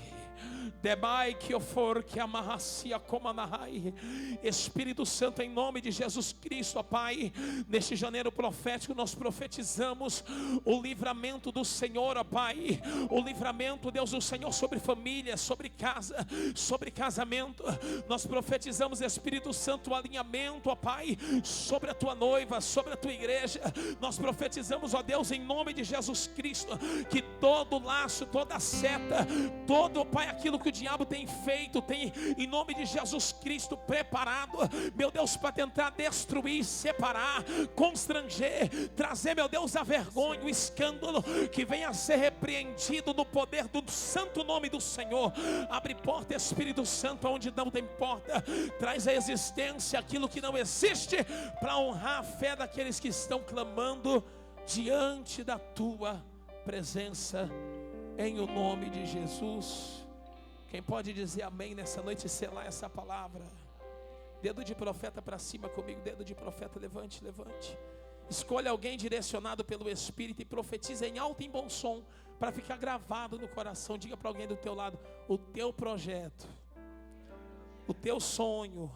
Espírito Santo, em nome de Jesus Cristo, ó Pai, neste janeiro profético nós profetizamos o livramento do Senhor, ó Pai, o livramento, Deus, do Senhor sobre família, sobre casa, sobre casamento. Nós profetizamos, Espírito Santo, o alinhamento, ó Pai, sobre a tua noiva, sobre a tua igreja. Nós profetizamos, ó Deus, em nome de Jesus Cristo, que todo laço, toda seta, todo, ó Pai, aquilo que o diabo tem feito, tem, em nome de Jesus Cristo, preparado, meu Deus, para tentar destruir, separar, constranger, trazer, meu Deus, a vergonha, o escândalo, que venha a ser repreendido no poder do santo nome do Senhor. Abre porta, Espírito Santo, onde não tem porta. Traz à existência aquilo que não existe, para honrar a fé daqueles que estão clamando diante da tua presença, em o nome de Jesus. Quem pode dizer amém nessa noite e selar essa palavra? Dedo de profeta para cima comigo, dedo de profeta, levante, levante. Escolha alguém direcionado pelo Espírito e profetize em alto e em bom som, para ficar gravado no coração. Diga para alguém do teu lado: o teu projeto, o teu sonho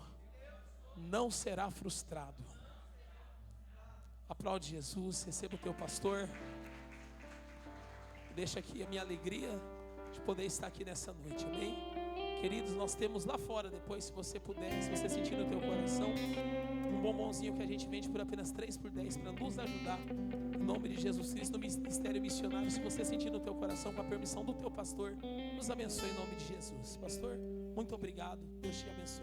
não será frustrado. Aplaude Jesus, receba o teu pastor. Deixa aqui a minha alegria de poder estar aqui nessa noite, amém? Queridos, nós temos lá fora depois, se você puder, se você sentir no teu coração, um bombonzinho que a gente vende por apenas 3 por 10 para nos ajudar, em nome de Jesus Cristo, no Ministério Missionário. Se você sentir no teu coração, com a permissão do teu pastor, nos abençoe em nome de Jesus. Pastor, muito obrigado, Deus te abençoe.